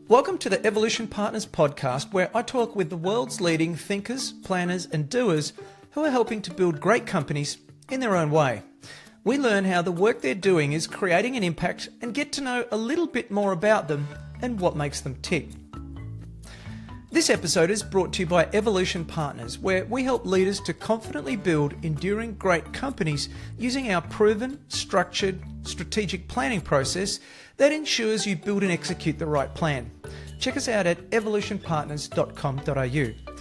Welcome to the Evolution Partners podcast, where I talk with the world's leading thinkers, planners, and doers who are helping to build great companies in their own way. We learn how the work they're doing is creating an impact and get to know a little bit more about them and what makes them tick. This episode is brought to you by Evolution Partners, where we help leaders to confidently build enduring great companies using our proven, structured, strategic planning process that ensures you build and execute the right plan. Check us out at evolutionpartners.com.au.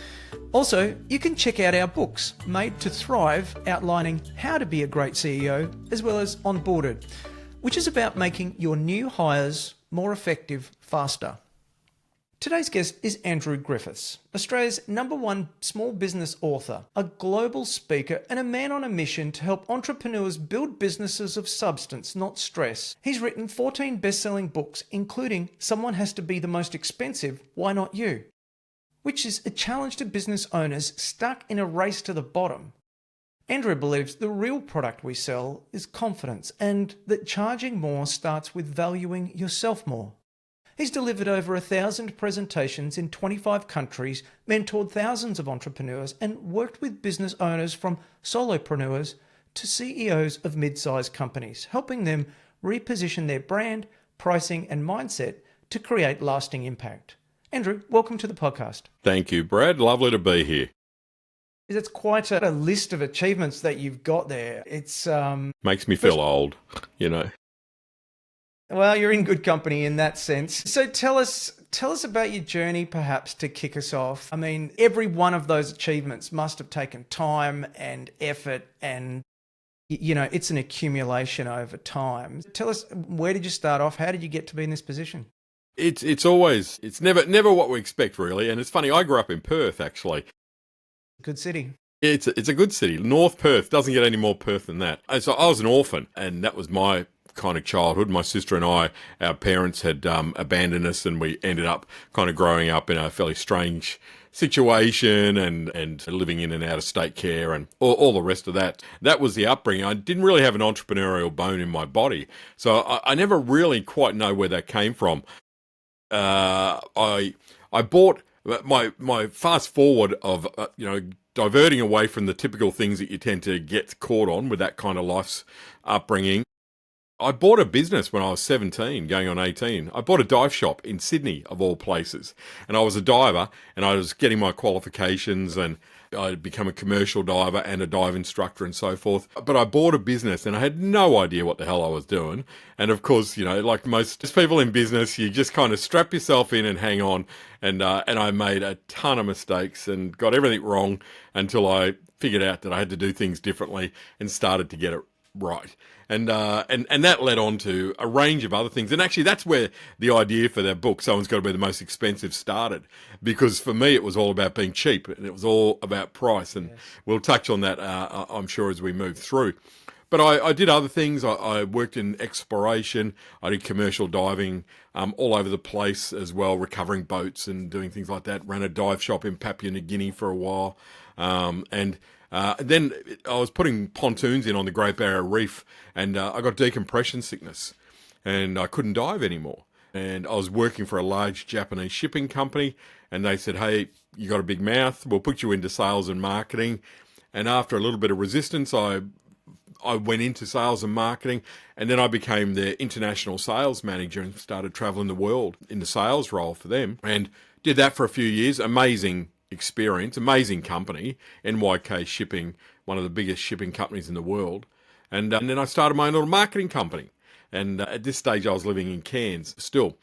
Also, you can check out our books, Made to Thrive, outlining how to be a great CEO, as well as Onboarded, which is about making your new hires more effective faster. Today's guest is Andrew Griffiths, Australia's #1 small business author, a global speaker, and a man on a mission to help entrepreneurs build businesses of substance, not stress. He's written 14 best-selling books, including Someone Has to Be the Most Expensive, Why Not You?, which is a challenge to business owners stuck in a race to the bottom. Andrew believes the real product we sell is confidence, and that charging more starts with valuing yourself more. He's delivered over 1,000 presentations in 25 countries, mentored thousands of entrepreneurs, and worked with business owners from solopreneurs to CEOs of mid-sized companies, helping them reposition their brand, pricing, and mindset to create lasting impact. Andrew, welcome to the podcast. Thank you, Brad. Lovely to be here. It's quite a list of achievements that you've got there. It's makes me feel old, you know. Well, you're in good company in that sense. So tell us about your journey, perhaps, to kick us off. I mean, every one of those achievements must have taken time and effort, and it's an accumulation over time. Tell us, where did you start off? How did you get to be in this position? It's never what we expect, really. And it's funny, I grew up in Perth, actually. Good city. It's a good city. North Perth doesn't get any more Perth than that. And so I was an orphan, and that was my kind of childhood. My sister and I, our parents had abandoned us, and we ended up kind of growing up in a fairly strange situation and living in and out of state care and all the rest of that. That was the upbringing. I didn't really have an entrepreneurial bone in my body, so I never really quite know where that came from. I bought my fast forward of diverting away from the typical things that you tend to get caught on with that kind of life's upbringing. I bought a business when I was 17, going on 18. I bought a dive shop in Sydney, of all places. And I was a diver, and I was getting my qualifications, and I'd become a commercial diver and a dive instructor and so forth. But I bought a business, and I had no idea what the hell I was doing. And of course, like most people in business, you just kind of strap yourself in and hang on. And I made a ton of mistakes and got everything wrong until I figured out that I had to do things differently and started to get it right. And that led on to a range of other things. And actually, that's where the idea for that book, Someone's Got to Be the Most Expensive, started. Because for me, it was all about being cheap, and it was all about price. And yes, we'll touch on that, I'm sure, as we move through. But I did other things. I worked in exploration. I did commercial diving all over the place as well, recovering boats and doing things like that. Ran a dive shop in Papua New Guinea for a while. Then I was putting pontoons in on the Great Barrier Reef, and I got decompression sickness, and I couldn't dive anymore. And I was working for a large Japanese shipping company, and they said, "Hey, you got a big mouth. We'll put you into sales and marketing." And after a little bit of resistance, I went into sales and marketing, and then I became their international sales manager and started traveling the world in the sales role for them, and did that for a few years. Amazing experience, amazing company, NYK Shipping, one of the biggest shipping companies in the world. And then I started my own little marketing company. And at this stage, I was living in Cairns still.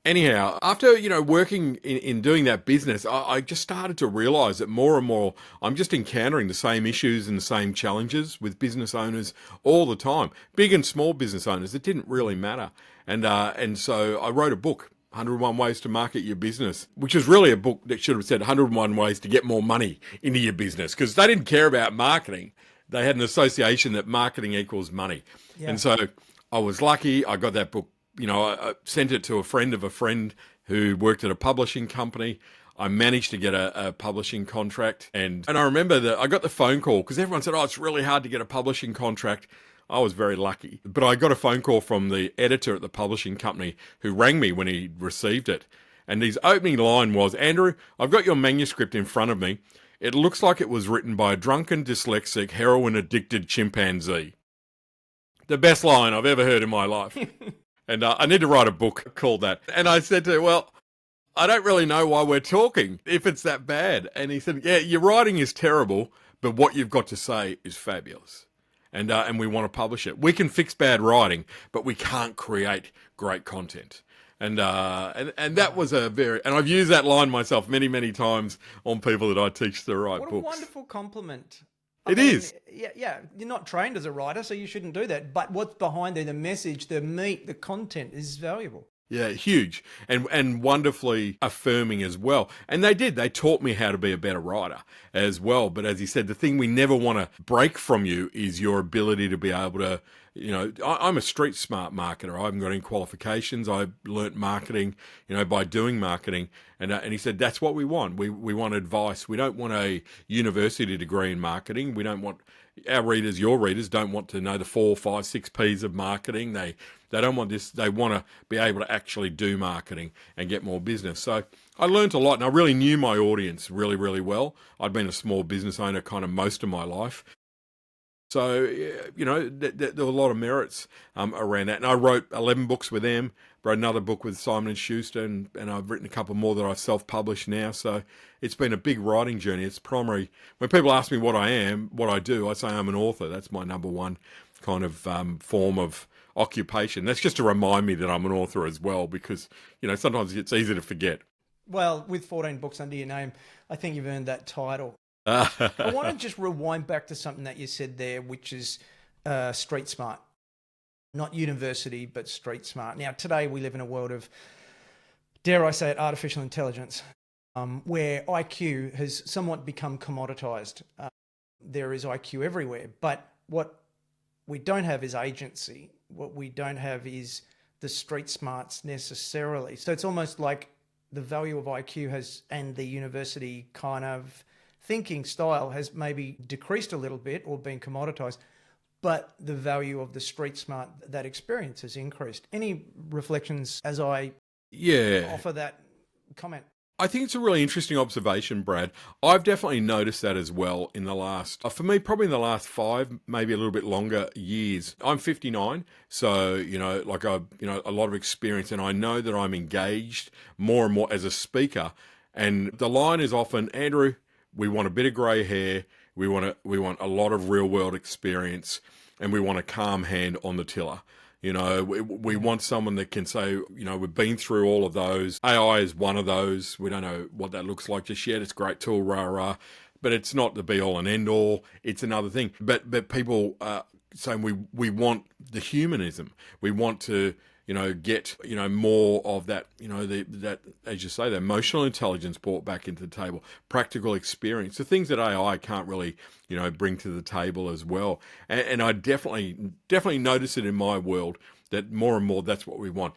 Anyhow, after, working in doing that business, I just started to realise that more and more I'm just encountering the same issues and the same challenges with business owners all the time. Big and small business owners, it didn't really matter. And so I wrote a book, 101 Ways to Market Your Business, which is really a book that should have said 101 Ways to Get More Money into Your Business, because they didn't care about marketing. They had an association that marketing equals money. Yeah. And so I was lucky. I got that book. I sent it to a friend of a friend who worked at a publishing company. I managed to get a publishing contract. And I remember that I got the phone call because everyone said, it's really hard to get a publishing contract. I was very lucky. But I got a phone call from the editor at the publishing company who rang me when he received it. And his opening line was, Andrew, I've got your manuscript in front of me. It looks like it was written by a drunken, dyslexic, heroin-addicted chimpanzee. The best line I've ever heard in my life. And I need to write a book called that. And I said to him, well, I don't really know why we're talking, if it's that bad. And he said, yeah, your writing is terrible, but what you've got to say is fabulous. And we want to publish it. We can fix bad writing, but we can't create great content. And that was and I've used that line myself many, many times on people that I teach to write books. What a wonderful compliment. It is. Yeah, you're not trained as a writer, so you shouldn't do that. But what's behind there, the message, the meat, the content is valuable. Yeah, huge and wonderfully affirming as well. And they did. They taught me how to be a better writer as well. But as he said, the thing we never want to break from you is your ability to be able to, I'm a street smart marketer. I haven't got any qualifications. I learnt marketing, by doing marketing. And he said, that's what we want. We want advice. We don't want a university degree in marketing. We don't want our readers, your readers, don't want to know the 4, 5, 6 P's of marketing. They don't want this. They want to be able to actually do marketing and get more business. So I learned a lot, and I really knew my audience really, really well. I'd been a small business owner kind of most of my life. So, there were a lot of merits around that. And I wrote 11 books with them, wrote another book with Simon & Schuster, and I've written a couple more that I've self-published now. So it's been a big writing journey. It's primary. When people ask me what I do, I say I'm an author. That's my number one kind of form of occupation. That's just to remind me that I'm an author as well, because, sometimes it's easy to forget. Well, with 14 books under your name, I think you've earned that title. I want to just rewind back to something that you said there, which is street smart. Not university, but street smart. Now, today we live in a world of, dare I say it, artificial intelligence, where IQ has somewhat become commoditized. There is IQ everywhere, but what we don't have is agency. What we don't have is the street smarts necessarily. So it's almost like the value of IQ and the university kind of thinking style has maybe decreased a little bit or been commoditized, but the value of the street smart, that experience, has increased. Any reflections as I offer that comment? I think it's a really interesting observation, Brad. I've definitely noticed that as well in the last, for me, probably in the last 5, maybe a little bit longer years. I'm 59, so, a lot of experience, and I know that I'm engaged more and more as a speaker. And the line is often, Andrew, we want a bit of grey hair, we want a lot of real world experience, and we want a calm hand on the tiller. We want someone that can say, we've been through all of those. AI is one of those. We don't know what that looks like just yet. It's a great tool, but it's not the be all and end all. It's another thing. But people saying we want the humanism. We want to, get, more of that, that, as you say, the emotional intelligence brought back into the table, practical experience, the things that AI can't really, bring to the table as well. And I definitely notice it in my world that more and more that's what we want.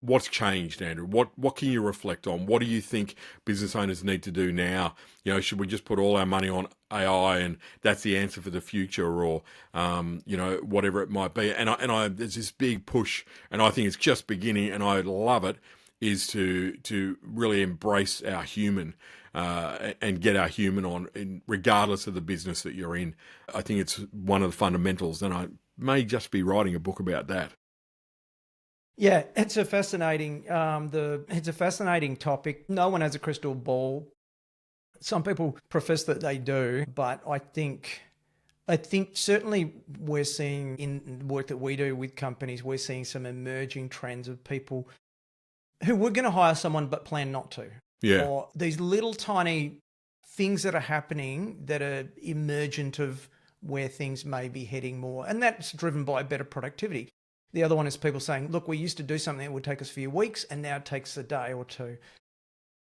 What's changed, Andrew? What can you reflect on? What do you think business owners need to do now? Should we just put all our money on AI and that's the answer for the future, or whatever it might be? And I there's this big push, and I think it's just beginning, and I love it, is to really embrace our human and get our human on, regardless of the business that you're in. I think it's one of the fundamentals, and I may just be writing a book about that. Yeah, it's a fascinating topic. No one has a crystal ball. Some people profess that they do, but I think certainly we're seeing in the work that we do with companies, we're seeing some emerging trends of people who were going to hire someone but plan not to. Yeah. Or these little tiny things that are happening that are emergent of where things may be heading more, and that's driven by better productivity. The other one is people saying, look, we used to do something that would take us a few weeks and now it takes a day or two.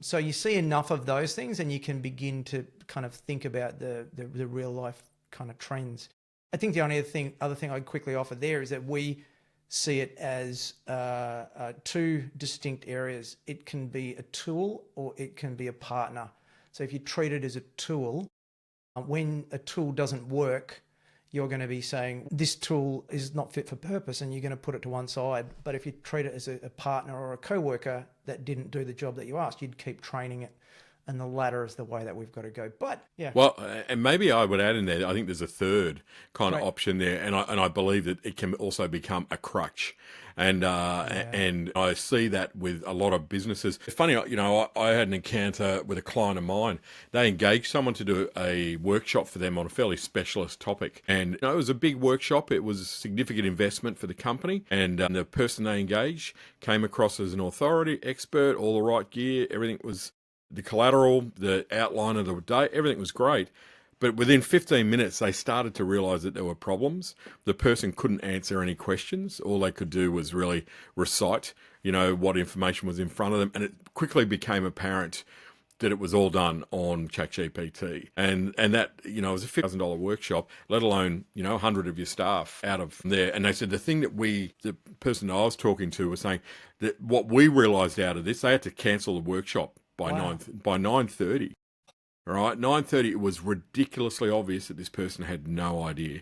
So you see enough of those things and you can begin to kind of think about the real life kind of trends. I think the only other thing I'd quickly offer there is that we see it as 2 distinct areas. It can be a tool or it can be a partner. So if you treat it as a tool, when a tool doesn't work, you're going to be saying this tool is not fit for purpose and you're going to put it to one side. But if you treat it as a partner or a co-worker that didn't do the job that you asked, you'd keep training it. And the latter is the way that we've got to go. But yeah. Well, and maybe I would add in there, I think there's a third kind of option there. And I believe that it can also become a crutch. And I see that with a lot of businesses. It's funny, I had an encounter with a client of mine. They engaged someone to do a workshop for them on a fairly specialist topic. And it was a big workshop. It was a significant investment for the company. And the person they engaged came across as an authority, expert, all the right gear. Everything was the collateral, the outline of the day, everything was great. But within 15 minutes, they started to realise that there were problems. The person couldn't answer any questions. All they could do was really recite, what information was in front of them. And it quickly became apparent that it was all done on ChatGPT. And that, it was a $50,000 workshop, let alone, 100 of your staff out of there. And they said the thing that the person I was talking to was saying that what we realised out of this, they had to cancel the workshop by 9:30. All right, 9:30. It was ridiculously obvious that this person had no idea.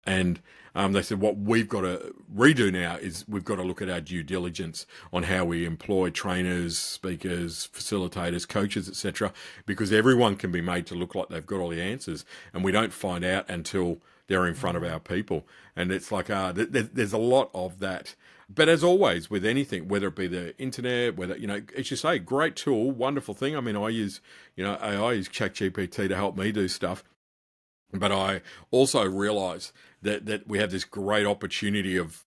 And they said what we've got to redo now is we've got to look at our due diligence on how we employ trainers, speakers, facilitators, coaches, etc. Because everyone can be made to look like they've got all the answers, and we don't find out until they're in front of our people. And it's like there's a lot of that. But as always, with anything, whether it be the internet, whether, as you say, great tool, wonderful thing. I mean, I use ChatGPT to help me do stuff. But I also realise that we have this great opportunity of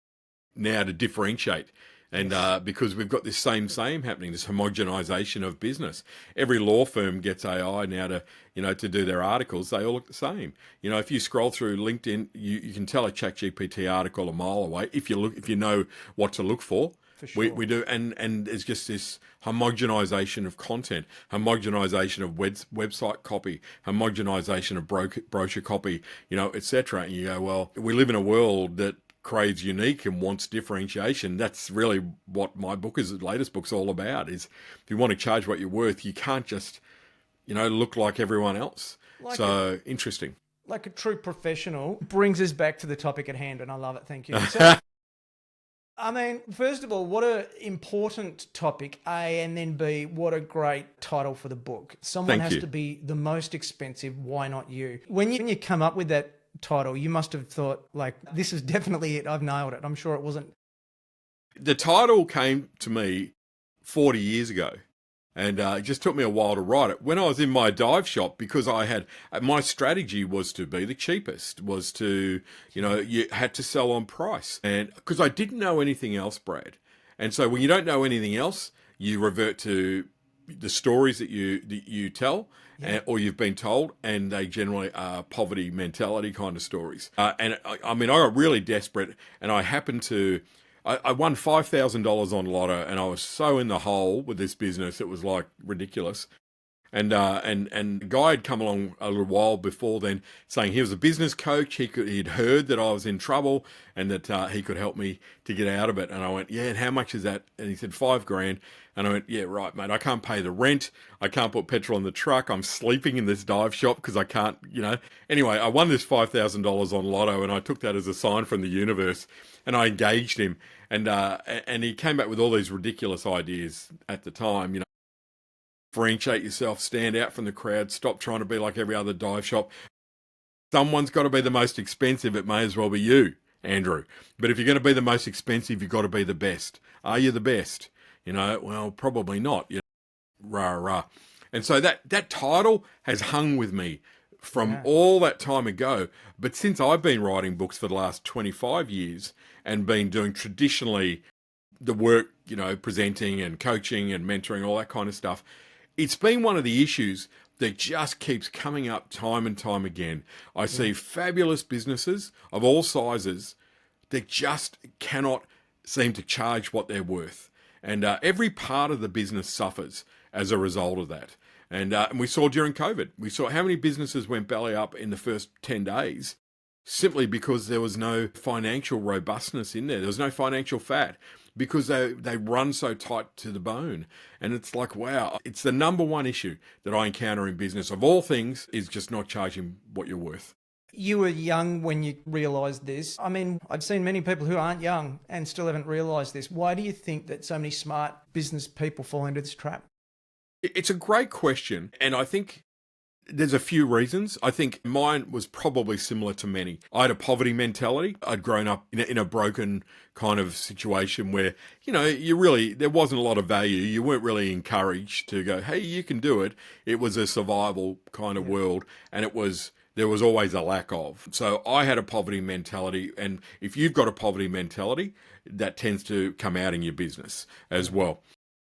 now to differentiate. And because we've got this same happening, this homogenization of business. Every law firm gets AI now to do their articles. They all look the same. If you scroll through LinkedIn, you can tell a ChatGPT article a mile away if you know what to look for. For sure. We do, and there's just this homogenization of content, homogenization of website copy, homogenization of brochure copy, etc. And you go, well, we live in a world that craves unique and wants differentiation. That's really what my latest book's all about, is if you want to charge what you're worth, you can't just, look like everyone else. Interesting. Like a true professional. Brings us back to the topic at hand, and I love it. Thank you. So, I mean, first of all, what an important topic, A, and then B, what a great title for the book. Someone has to be the most expensive. Why not you? When you come up with that title, you must have thought, like, this is definitely it. I've nailed it. I'm sure it wasn't. The title came to me 40 years ago, and it just took me a while to write it. When I was in my dive shop, because my strategy was to be the cheapest, was to, you had to sell on price. And because I didn't know anything else, Brad. And so when you don't know anything else, you revert to the stories that you tell. Yeah. Or you've been told, and they generally are poverty mentality kind of stories. And I got really desperate, and I happened to, I won $5,000 on Lotto, and I was so in the hole with this business, it was like ridiculous. And the guy had come along a little while before then, saying he was a business coach. He'd heard that I was in trouble and that he could help me to get out of it. And I went, yeah. And how much is that? And he said $5,000. And I went, yeah, right, mate. I can't pay the rent. I can't put petrol in the truck. I'm sleeping in this dive shop because I can't, Anyway, I won this $5,000 on Lotto, and I took that as a sign from the universe. And I engaged him, and he came back with all these ridiculous ideas at the time. Differentiate yourself, stand out from the crowd, stop trying to be like every other dive shop. Someone's got to be the most expensive. It may as well be you, Andrew. But if you're going to be the most expensive, you've got to be the best. Are you the best? Well, probably not. Rah, rah. And so that title has hung with me from all that time ago. But since I've been writing books for the last 25 years and been doing traditionally the work, presenting and coaching and mentoring, all that kind of stuff, it's been one of the issues that just keeps coming up time and time again. I see fabulous businesses of all sizes that just cannot seem to charge what they're worth. And every part of the business suffers as a result of that. And we saw during COVID, we saw how many businesses went belly up in the first 10 days simply because there was no financial robustness in there. There was no financial fat, because they run so tight to the bone. And it's like, wow, it's the number one issue that I encounter in business of all things, is just not charging what you're worth. You were young when you realised this. I mean, I've seen many people who aren't young and still haven't realised this. Why do you think that so many smart business people fall into this trap? It's a great question, and I think there's a few reasons. I think mine was probably similar to many. I had a poverty mentality. I'd grown up in a broken kind of situation where, there wasn't a lot of value. You weren't really encouraged to go, hey, you can do it. It was a survival kind of world, and there was always a lack of. So I had a poverty mentality, and if you've got a poverty mentality, that tends to come out in your business as well.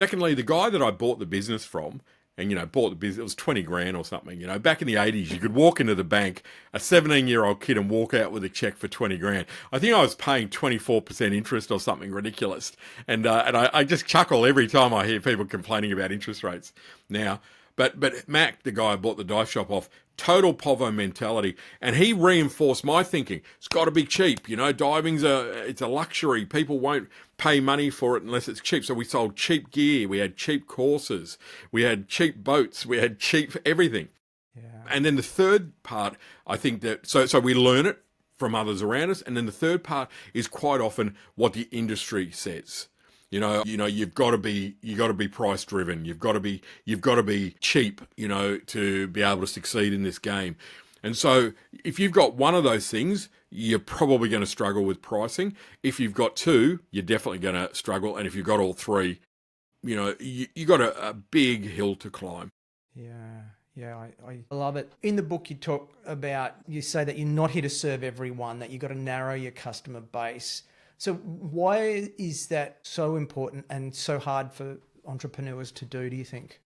Secondly, the guy that I bought the business from, and, bought the business, it was 20 grand or something. Back in the 80s, you could walk into the bank, a 17-year-old kid, and walk out with a check for 20 grand. I think I was paying 24% interest or something ridiculous. And I just chuckle every time I hear people complaining about interest rates now. But Mac, the guy I bought the dive shop off, total povo mentality, and he reinforced my thinking. It's got to be cheap, diving's it's a luxury. People won't pay money for it unless it's cheap. So we sold cheap gear, we had cheap courses, we had cheap boats, we had cheap everything. Yeah. And then the third part, I think that so we learn it from others around us, and then the third part is quite often what the industry says. You've got to be price driven. You've got to be cheap, to be able to succeed in this game. And so if you've got one of those things, you're probably going to struggle with pricing. If you've got two, you're definitely going to struggle. And if you've got all three, you got a big hill to climb. Yeah, I love it. In the book, you say that you're not here to serve everyone, that you've got to narrow your customer base. So why is that so important and so hard for entrepreneurs to do you think?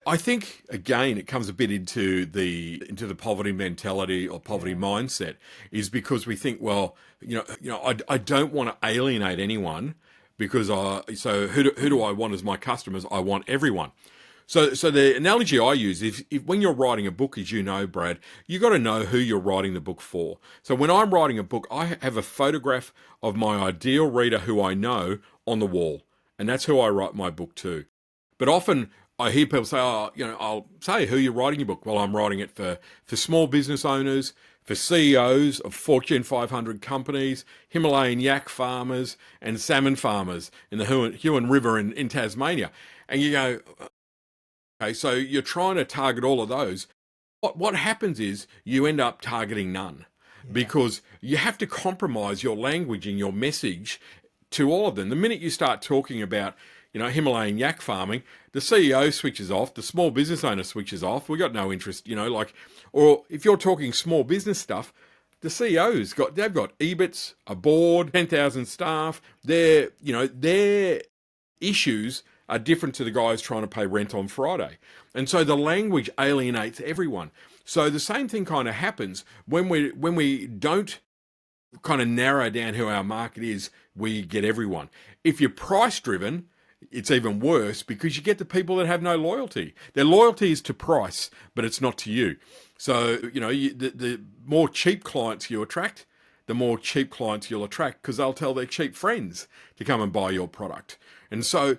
I think, again, it comes a bit into the poverty mentality or poverty mindset, is because we think, well, I don't want to alienate anyone because so who do I want as my customers? I want everyone. So the analogy I use is if when you're writing a book, as you know, Brad, you got to know who you're writing the book for. So when I'm writing a book, I have a photograph of my ideal reader who I know on the wall, and that's who I write my book to. But often I hear people say, I'll say, who you're writing your book? Well, I'm writing it for small business owners, for CEOs of Fortune 500 companies, Himalayan yak farmers, and salmon farmers in the Huon River in Tasmania. And you go, okay, so you're trying to target all of those. What happens is you end up targeting none, because you have to compromise your language and your message to all of them. The minute you start talking about, Himalayan yak farming, the CEO switches off, the small business owner switches off. We got no interest, or if you're talking small business stuff, the CEO's they've got EBITs, a board, 10,000 staff. Their issues are different to the guys trying to pay rent on Friday. And so the language alienates everyone. So the same thing kind of happens when we don't kind of narrow down who our market is, we get everyone. If you're price driven, it's even worse, because you get the people that have no loyalty. Their loyalty is to price, but it's not to you. So, the more cheap clients you attract, the more cheap clients you'll attract, because they'll tell their cheap friends to come and buy your product. And so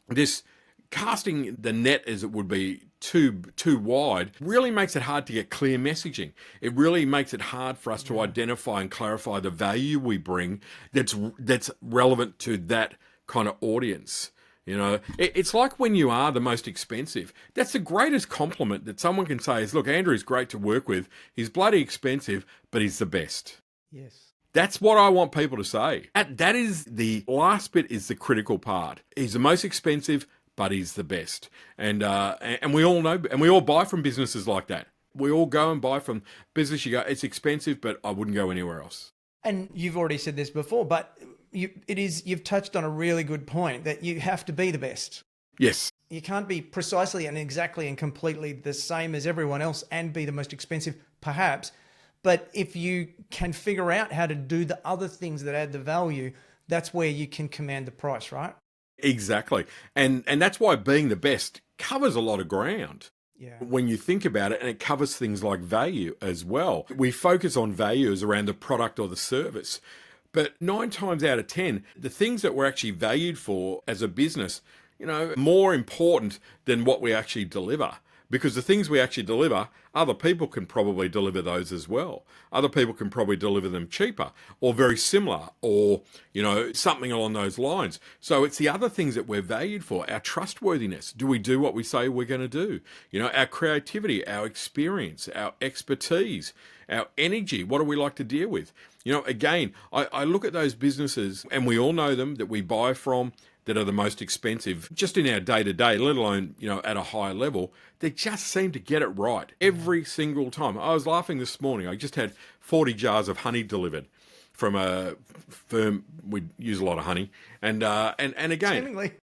this casting the net, as it would be, too wide really makes it hard to get clear messaging. It really makes it hard for us to identify and clarify the value we bring that's relevant to that kind of audience. It's like when you are the most expensive. That's the greatest compliment that someone can say is, look, Andrew's great to work with. He's bloody expensive, but he's the best. Yes. That's what I want people to say. That is the last bit, is the critical part. He's the most expensive, but he's the best. And we all know, and we all buy from businesses like that. We all go and buy from business. You go, it's expensive, but I wouldn't go anywhere else. And you've already said this before, but you've touched on a really good point, that you have to be the best. Yes. You can't be precisely and exactly and completely the same as everyone else and be the most expensive, perhaps. But if you can figure out how to do the other things that add the value, that's where you can command the price, right? Exactly. And that's why being the best covers a lot of ground. Yeah. When you think about it, and it covers things like value as well. We focus on values around the product or the service. But 9 times out of 10, the things that we're actually valued for as a business, more important than what we actually deliver. because the things we actually deliver, other people can probably deliver those as well. Other people can probably deliver them cheaper or very similar or, something along those lines. So it's the other things that we're valued for. Our trustworthiness. Do we do what we say we're going to do? Our creativity, our experience, our expertise, our energy. What do we like to deal with? Again, I look at those businesses, and we all know them, that we buy from, that are the most expensive, just in our day-to-day, let alone, at a higher level. They just seem to get it right every single time. I was laughing this morning. I just had 40 jars of honey delivered from a firm. We use a lot of honey. And again, Seemingly.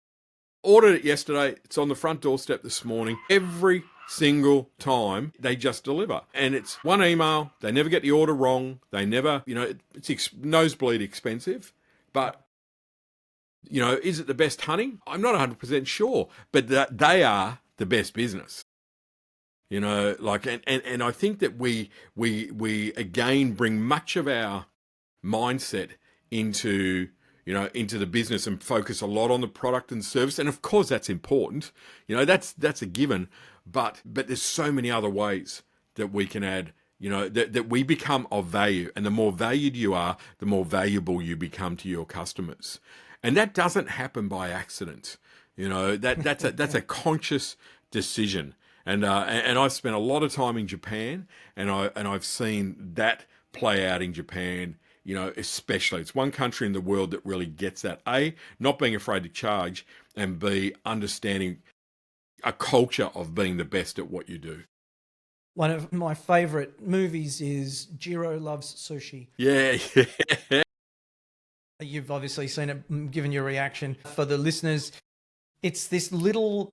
ordered it yesterday. It's on the front doorstep this morning. Every single time they just deliver. And it's one email. They never get the order wrong. They never, it's nosebleed expensive. But is it the best honey? I'm not 100% sure, but that they are the best business. And I think that we again bring much of our mindset into the business and focus a lot on the product and service. And of course that's important. That's a given, but there's so many other ways that we can add, that we become of value. And the more valued you are, the more valuable you become to your customers. And that doesn't happen by accident. That's a conscious decision. And I've spent a lot of time in Japan, and I've seen that play out in Japan. Especially, it's one country in the world that really gets that. A, not being afraid to charge, and B, understanding a culture of being the best at what you do. One of my favourite movies is Jiro Loves Sushi. Yeah. You've obviously seen it, given your reaction. For the listeners, it's this little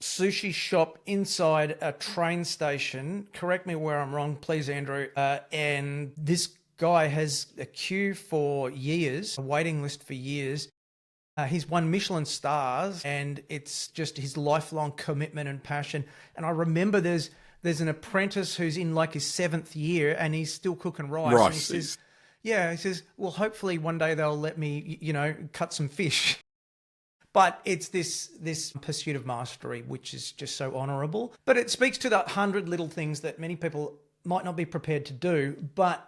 sushi shop inside a train station. Correct me where I'm wrong, please, Andrew. And this guy has a queue for years, a waiting list for years. He's won Michelin stars, and it's just his lifelong commitment and passion. And I remember there's an apprentice who's in like his 7th year, and he's still cooking rice. And he says, he says, well, hopefully one day they'll let me, cut some fish. But it's this pursuit of mastery, which is just so honourable. But it speaks to the 100 little things that many people might not be prepared to do, but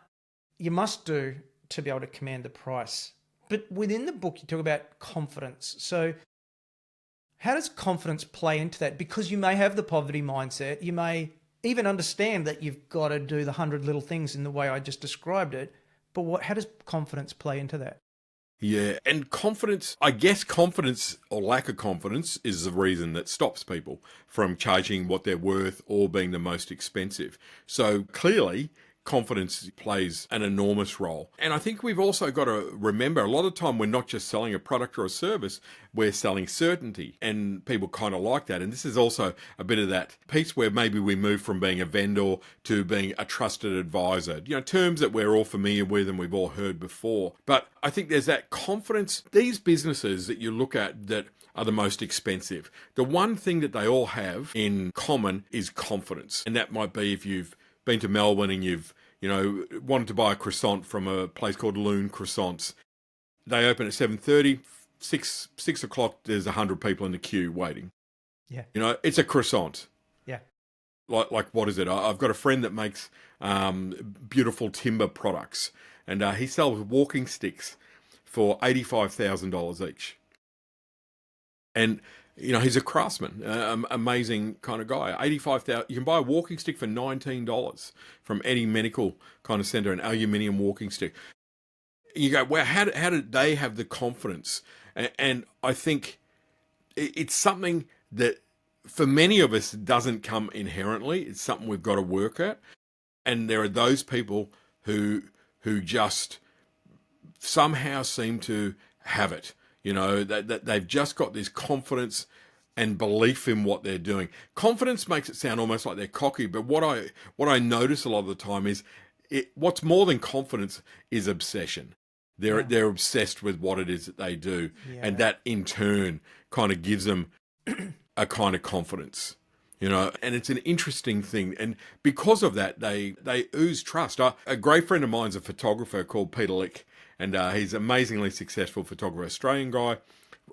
you must do to be able to command the price. But within the book, you talk about confidence. So how does confidence play into that? Because you may have the poverty mindset. You may even understand that you've got to do the 100 little things in the way I just described it. But how does confidence play into that? Yeah, and confidence, I guess confidence or lack of confidence is the reason that stops people from charging what they're worth or being the most expensive. So clearly, confidence plays an enormous role. And I think we've also got to remember, a lot of time we're not just selling a product or a service, we're selling certainty. And people kind of like that. And this is also a bit of that piece where maybe we move from being a vendor to being a trusted advisor. Terms that we're all familiar with and we've all heard before. But I think there's that confidence. These businesses that you look at that are the most expensive, the one thing that they all have in common is confidence. And that might be if you've been to Melbourne and you've, wanted to buy a croissant from a place called Loon Croissants. They open at 7:30, 6 o'clock, there's 100 people in the queue waiting. Yeah. It's a croissant. Yeah. Like what is it? I've got a friend that makes beautiful timber products, and he sells walking sticks for $85,000 each. And he's a craftsman, amazing kind of guy. $85,000. You can buy a walking stick for $19 from any medical kind of centre, an aluminium walking stick. You go, well, how did they have the confidence? And I think it's something that for many of us doesn't come inherently. It's something we've got to work at. And there are those people who just somehow seem to have it. That they've just got this confidence and belief in what they're doing. Confidence makes it sound almost like they're cocky, but what I notice a lot of the time is what's more than confidence is obsession. They're obsessed with what it is that they do, and that in turn kind of gives them a kind of confidence. And it's an interesting thing. And because of that, they ooze trust. A great friend of mine's a photographer called Peter Lick, and he's an amazingly successful photographer, Australian guy,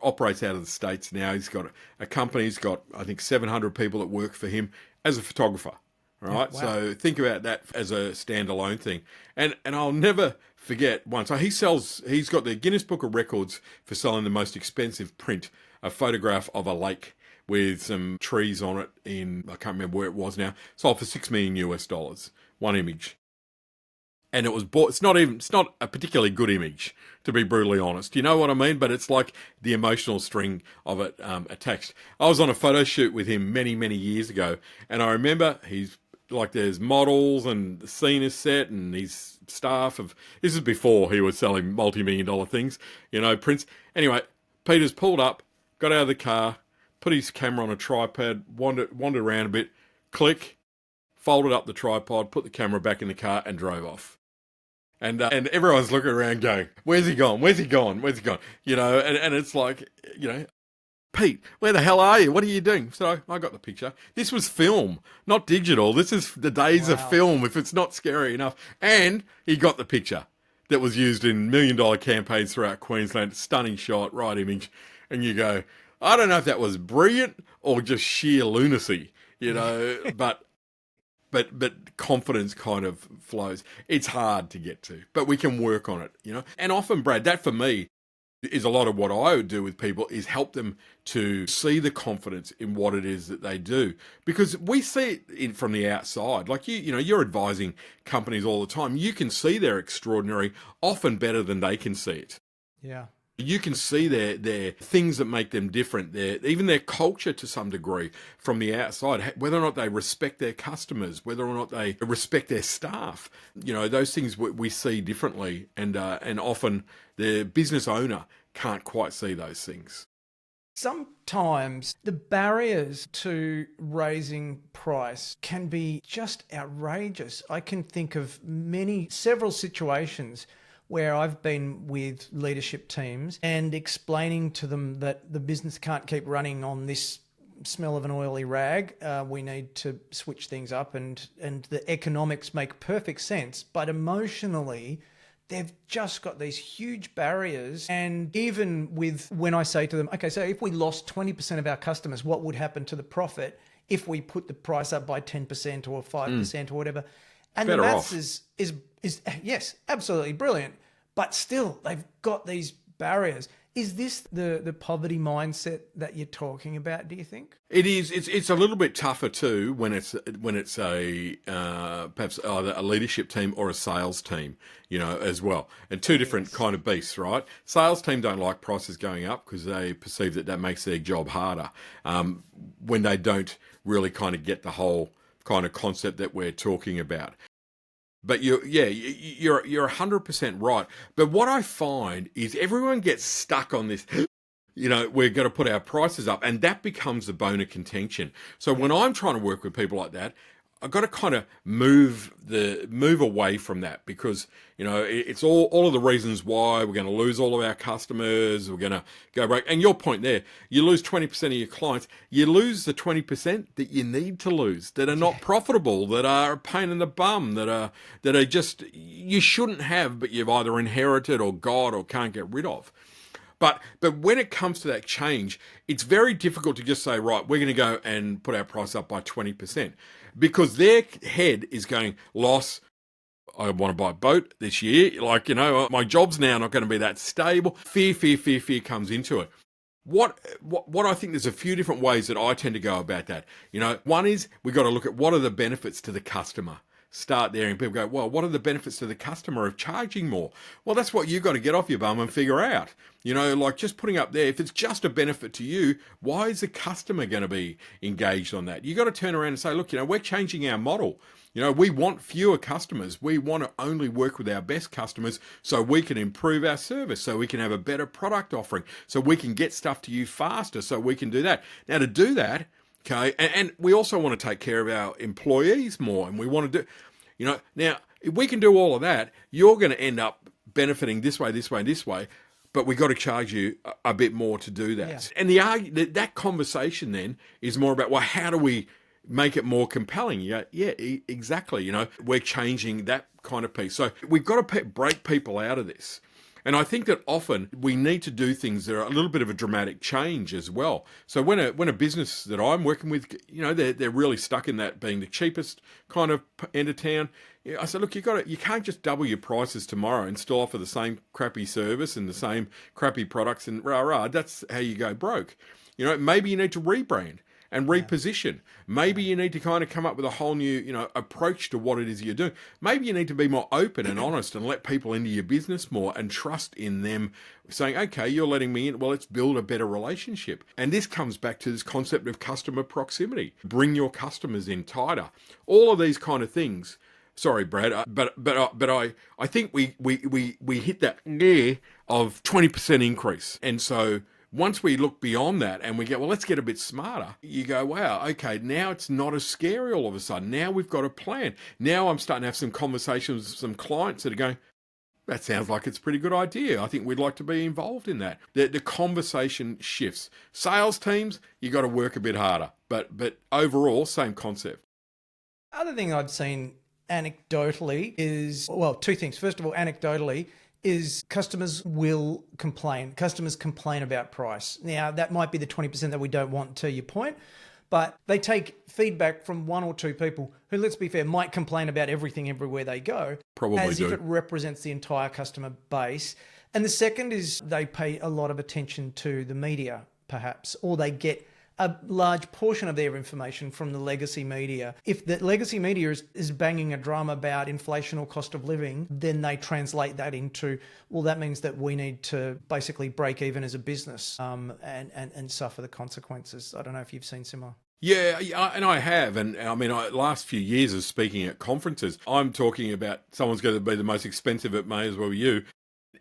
operates out of the States now. He's got a company. He's got, I think, 700 people that work for him as a photographer. Right. Yeah, wow. So think about that as a standalone thing. And I'll never forget one. So he's got the Guinness Book of Records for selling the most expensive print, a photograph of a lake with some trees on it I can't remember where it was now, sold for $6 million US, one image. And it was bought, it's not a particularly good image, to be brutally honest. You know what I mean? But it's like the emotional string of it attached. I was on a photo shoot with him many, many years ago, and I remember there's models and the scene is set and his staff this is before he was selling multi-million-dollar things, prints. Anyway, Peter's pulled up, got out of the car, put his camera on a tripod, wandered around a bit, click, folded up the tripod, put the camera back in the car and drove off. And everyone's looking around going, where's he gone? Where's he gone? Where's he gone? And it's like, Pete, where the hell are you? What are you doing? So I got the picture. This was film, not digital. This is the days of film, if it's not scary enough. And he got the picture that was used in million-dollar campaigns throughout Queensland. Stunning shot, right image. And you go, I don't know if that was brilliant or just sheer lunacy, but confidence kind of flows. It's hard to get to, but we can work on it, And often, Brad, that for me is a lot of what I would do with people is help them to see the confidence in what it is that they do. Because we see it from the outside. Like you're advising companies all the time. You can see they're extraordinary, often better than they can see it. Yeah. You can see their things that make them different, even their culture to some degree from the outside, whether or not they respect their customers, whether or not they respect their staff. Those things we see differently, and often the business owner can't quite see those things. Sometimes the barriers to raising price can be just outrageous. I can think of several situations where I've been with leadership teams and explaining to them that the business can't keep running on this smell of an oily rag. We need to switch things up, and the economics make perfect sense. But emotionally, they've just got these huge barriers. And even when I say to them, okay, so if we lost 20% of our customers, what would happen to the profit if we put the price up by 10% or 5% or whatever? And better the off. maths is yes, absolutely brilliant. But still, they've got these barriers. Is this the poverty mindset that you're talking about, do you think? It is. It's a little bit tougher too when it's a perhaps either a leadership team or a sales team, as well. And two different kind of beasts, right? Sales team don't like prices going up because they perceive that makes their job harder when they don't really kind of get the whole kind of concept that we're talking about. But you're 100% right. But what I find is everyone gets stuck on this, we're going to put our prices up, and that becomes the bone of contention. So when I'm trying to work with people like that, I've got to kind of move away from that, because it's all of the reasons why we're going to lose all of our customers, we're going to go broke. And your point there, you lose 20% of your clients, you lose the 20% that you need to lose, that are not profitable, that are a pain in the bum, that are just you shouldn't have, but you've either inherited or got or can't get rid of. But when it comes to that change, it's very difficult to just say, right, we're going to go and put our price up by 20%, because their head is going, loss, I want to buy a boat this year. My job's now not going to be that stable. Fear comes into it. What I think, there's a few different ways that I tend to go about that. One is we've got to look at what are the benefits to the customer. Start there, and people go, well, what are the benefits to the customer of charging more? Well, that's what you've got to get off your bum and figure out. Just putting up there, if it's just a benefit to you, why is the customer going to be engaged on that? You've got to turn around and say, look, we're changing our model. We want fewer customers. We want to only work with our best customers so we can improve our service, so we can have a better product offering, so we can get stuff to you faster, so we can do that. Now, to do that, okay, and we also want to take care of our employees more, and we want to do, now, if we can do all of that, you're going to end up benefiting this way, but we've got to charge you a bit more to do that. Yeah. And that conversation then is more about, well, how do we make it more compelling? Exactly. We're changing that kind of piece. So we've got to break people out of this. And I think that often we need to do things that are a little bit of a dramatic change as well. So when a business that I'm working with, they're really stuck in that being the cheapest kind of end of town. I said, look, you can't just double your prices tomorrow and still offer the same crappy service and the same crappy products and rah. That's how you go broke. Maybe you need to rebrand and reposition. Maybe you need to kind of come up with a whole new, approach to what it is you're doing. Maybe you need to be more open and honest and let people into your business more and trust in them saying, okay, you're letting me in. Well, let's build a better relationship. And this comes back to this concept of customer proximity. Bring your customers in tighter. All of these kind of things. Sorry, Brad, but I think we hit that near of 20% increase. And so once we look beyond that and we go, well, let's get a bit smarter, you go, wow, okay, now it's not as scary all of a sudden. Now we've got a plan. Now I'm starting to have some conversations with some clients that are going, that sounds like it's a pretty good idea. I think we'd like to be involved in that. The conversation shifts. Sales teams, you got to work a bit harder, but overall, same concept. Other thing I've seen anecdotally is, well, two things. First of all, anecdotally, is customers will complain. Customers complain about price. Now, that might be the 20% that we don't want, to your point, but they take feedback from one or two people who, let's be fair, might complain about everything everywhere they go. Probably as do. if it represents the entire customer base. And the second is they pay a lot of attention to the media, perhaps, or they get a large portion of their information from the legacy media. If the legacy media is banging a drum about inflation or cost of living, then they translate that into, well, that means that we need to basically break even as a business and suffer the consequences. I don't know if you've seen similar. Yeah, and I have. And I mean, last few years of speaking at conferences, I'm talking about someone's going to be the most expensive, it may as well be you,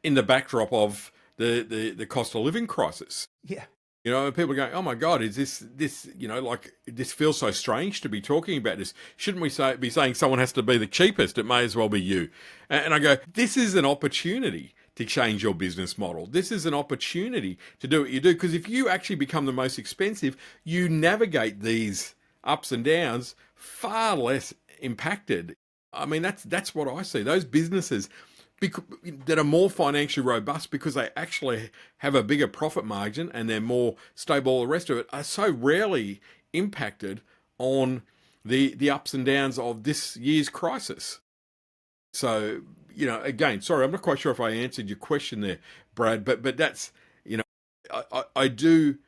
in the backdrop of the cost of living crisis. Yeah. And people are going, oh my God, is this, this feels so strange to be talking about this. Shouldn't we be saying someone has to be the cheapest? It may as well be you. And I go, this is an opportunity to change your business model. This is an opportunity to do what you do. Because if you actually become the most expensive, you navigate these ups and downs far less impacted. I mean, that's what I see. Those businesses that are more financially robust because they actually have a bigger profit margin and they're more stable, all the rest of it, are so rarely impacted on the ups and downs of this year's crisis. So, again, sorry, I'm not quite sure if I answered your question there, Brad, but that's, I do,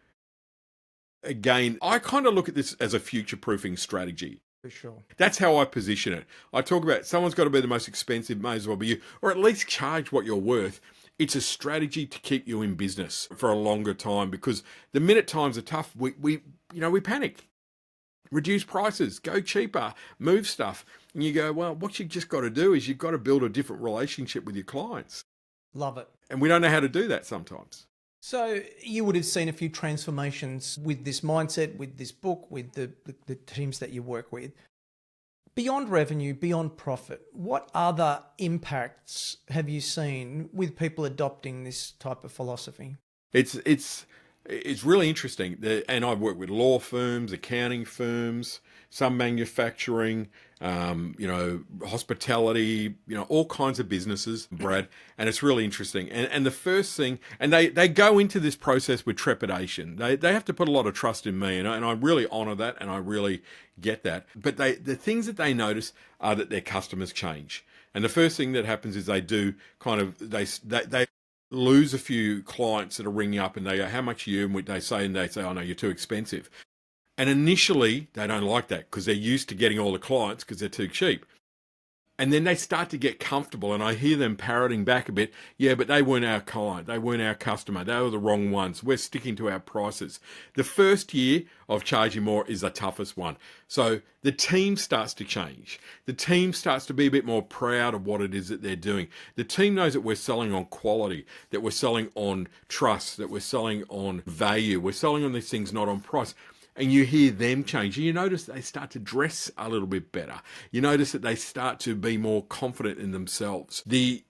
again, I kind of look at this as a future-proofing strategy. For sure. That's how I position it. I talk about someone's got to be the most expensive, may as well be you, or at least charge what you're worth. It's a strategy to keep you in business for a longer time, because the minute times are tough, we panic. Reduce prices, go cheaper, move stuff. And you go, well, what you just got to do is you've got to build a different relationship with your clients. Love it. And we don't know how to do that sometimes. So you would have seen a few transformations with this mindset, with this book, with the teams that you work with. Beyond revenue, beyond profit, what other impacts have you seen with people adopting this type of philosophy? It's really interesting. And I've worked with law firms, accounting firms, some manufacturing, hospitality, all kinds of businesses, Brad. And it's really interesting. And the first thing, and they go into this process with trepidation. They have to put a lot of trust in me, and I really honor that, and I really get that. But the things that they notice are that their customers change. And the first thing that happens is they lose a few clients that are ringing up and they go, how much are you? And they say, oh no, you're too expensive. And initially they don't like that because they're used to getting all the clients because they're too cheap. And then they start to get comfortable, and I hear them parroting back a bit. Yeah, but they weren't our client. They weren't our customer. They were the wrong ones. We're sticking to our prices. The first year of charging more is the toughest one. So the team starts to change. The team starts to be a bit more proud of what it is that they're doing. The team knows that we're selling on quality, that we're selling on trust, that we're selling on value. We're selling on these things, not on price. And you hear them change. You notice they start to dress a little bit better. You notice that they start to be more confident in themselves. The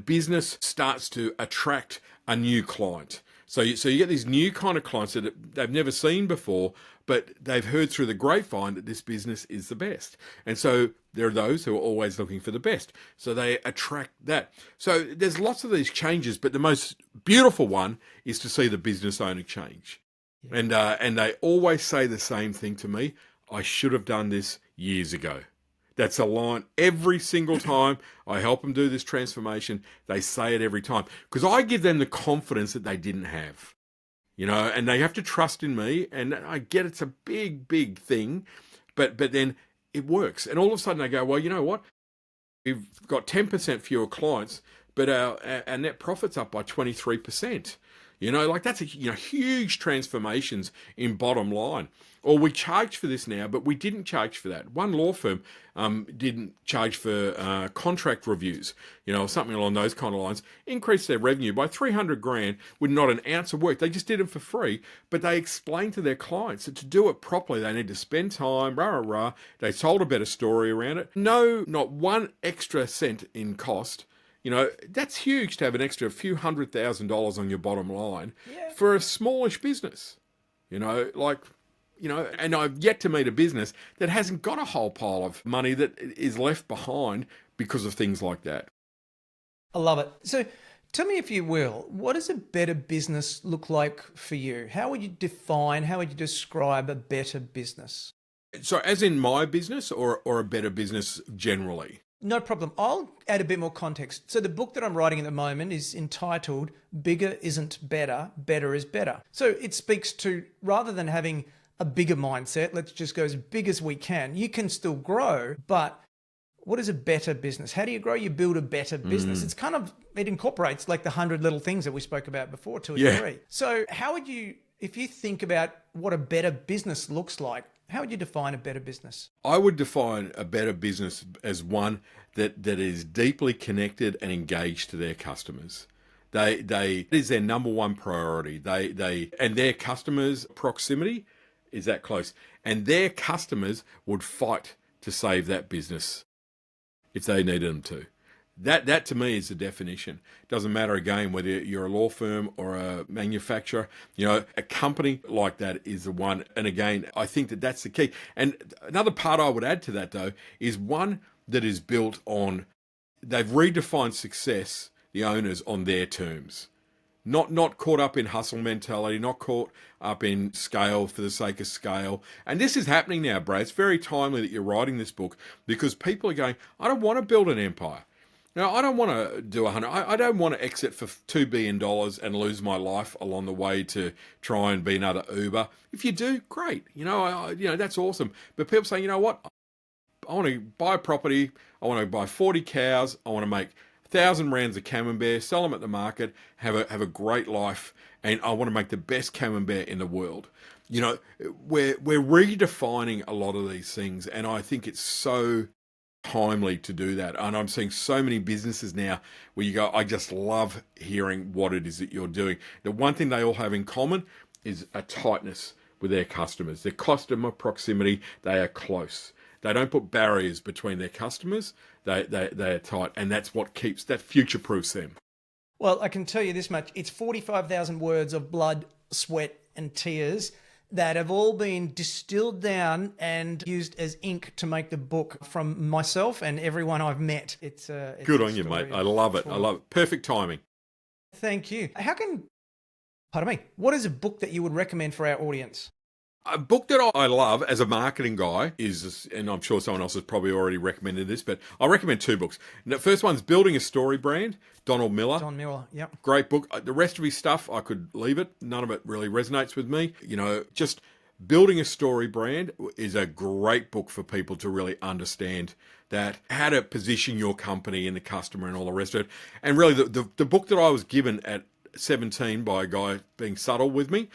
business starts to attract a new client. So you get these new kind of clients that they've never seen before, but they've heard through the grapevine that this business is the best. And so there are those who are always looking for the best. So they attract that. So there's lots of these changes, but the most beautiful one is to see the business owner change. Yeah. And they always say the same thing to me: I should have done this years ago. That's a line every single time I help them do this transformation. They say it every time because I give them the confidence that they didn't have, and they have to trust in me. And I get it's a big, big thing, but then it works. And all of a sudden they go, well, you know what? We've got 10% fewer clients, but our net profit's up by 23%. Like that's huge transformations in bottom line. Or we charge for this now, but we didn't charge for that. One law firm didn't charge for contract reviews, or something along those kind of lines. Increased their revenue by $300,000 with not an ounce of work. They just did it for free, but they explained to their clients that to do it properly, they need to spend time, They told a better story around it. No, not one extra cent in cost. That's huge to have an extra few $100,000 on your bottom line for a smallish business. And I've yet to meet a business that hasn't got a whole pile of money that is left behind because of things like that. I love it. So tell me, if you will, what does a better business look like for you? How would you describe a better business? So as in my business or a better business generally? No problem. I'll add a bit more context. So the book that I'm writing at the moment is entitled Bigger Isn't Better, Better is Better. So it speaks to, rather than having a bigger mindset, let's just go as big as we can. You can still grow, but what is a better business? How do you grow? You build a better business. It's it incorporates like the 100 little things that we spoke about before to a degree. So how would you, if you think about what a better business looks like, how would you define a better business? I would define a better business as one that is deeply connected and engaged to their customers. It is their number one priority. And their customers' proximity is that close. And their customers would fight to save that business if they needed them to. That to me is the definition. Doesn't matter again whether you're a law firm or a manufacturer. A company like that is the one. And again, I think that's the key. And another part I would add to that though is one that is built on, they've redefined success, the owners, on their terms. Not caught up in hustle mentality, not caught up in scale for the sake of scale. And this is happening now, Brad. It's very timely that you're writing this book because people are going, I don't want to build an empire. I don't want to do 100. I don't want to exit for $2 billion and lose my life along the way to try and be another Uber. If you do, great. That's awesome. But people say, you know what? I want to buy a property. I want to buy 40 cows. I want to make 1,000 rounds of camembert, sell them at the market, have a great life, and I want to make the best camembert in the world. We're redefining a lot of these things, and I think it's so timely to do that. And I'm seeing so many businesses now where you go, I just love hearing what it is that you're doing. The one thing they all have in common is a tightness with their customers. Their customer proximity, they are close. They don't put barriers between their customers. They are tight, and that's what future-proofs them. Well, I can tell you this much. It's 45,000 words of blood, sweat, and tears that have all been distilled down and used as ink to make the book from myself and everyone I've met. It's good on you, mate. I love it. Perfect timing. Thank you. What is a book that you would recommend for our audience? A book that I love as a marketing guy is, and I'm sure someone else has probably already recommended this, but I'll recommend two books. The first one's Building a Story Brand, Donald Miller. Don Miller, yep. Great book. The rest of his stuff, I could leave it. None of it really resonates with me. Just Building a Story Brand is a great book for people to really understand that, how to position your company and the customer and all the rest of it. And really, the book that I was given at 17 by a guy being subtle with me,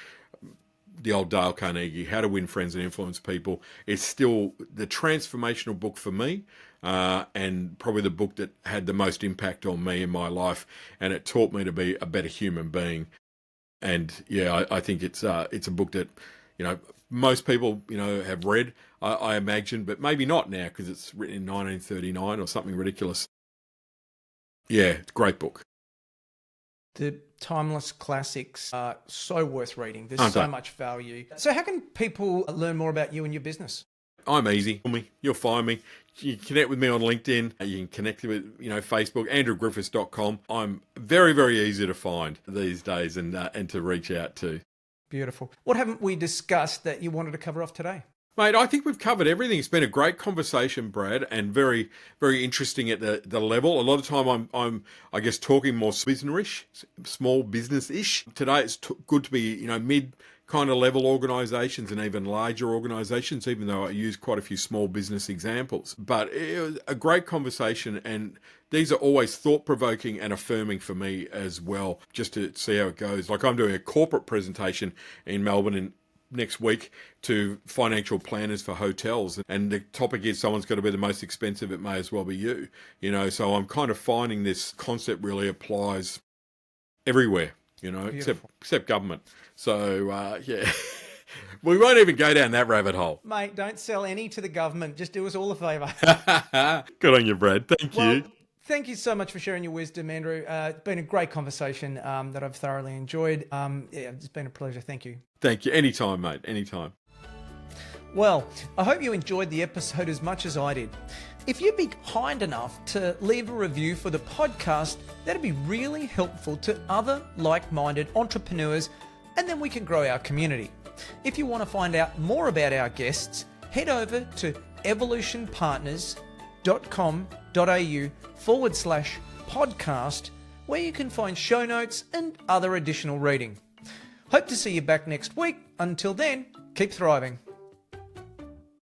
the old Dale Carnegie, How to Win Friends and Influence People, is still the transformational book for me, and probably the book that had the most impact on me in my life, and it taught me to be a better human being. And yeah, I think it's a book that most people have read, I imagine, but maybe not now because it's written in 1939 or something ridiculous. Yeah, it's a great book. The timeless classics are so worth reading. There's Aren't so they? much value. So how can people learn more about you and your business? I'm easy. You'll find me. You can connect with me on LinkedIn. You can connect with, Facebook, andrewgriffiths.com. I'm very, very easy to find these days and to reach out to. Beautiful. What haven't we discussed that you wanted to cover off today? Mate, I think we've covered everything. It's been a great conversation, Brad, and very, very interesting at the level. A lot of time I'm I guess, talking more business-ish, small business-ish. Today it's good to be, mid kind of level organisations and even larger organisations, even though I use quite a few small business examples. But it was a great conversation, and these are always thought-provoking and affirming for me as well, just to see how it goes. Like I'm doing a corporate presentation in Melbourne next week to financial planners for hotels, and the topic is someone's got to be the most expensive, it may as well be you. So I'm kind of finding this concept really applies everywhere, except government. So yeah. We won't even go down that rabbit hole. Mate, don't sell any to the government. Just do us all a favour. Good on you, Brad. Thank you. Thank you so much for sharing your wisdom, Andrew. It's been a great conversation that I've thoroughly enjoyed. It's been a pleasure. Thank you. Thank you. Anytime, mate. Anytime. Well, I hope you enjoyed the episode as much as I did. If you'd be kind enough to leave a review for the podcast, that'd be really helpful to other like-minded entrepreneurs, and then we can grow our community. If you want to find out more about our guests, head over to evolutionpartners.com.au/podcast, where you can find show notes and other additional reading. Hope to see you back next week. Until then, keep thriving.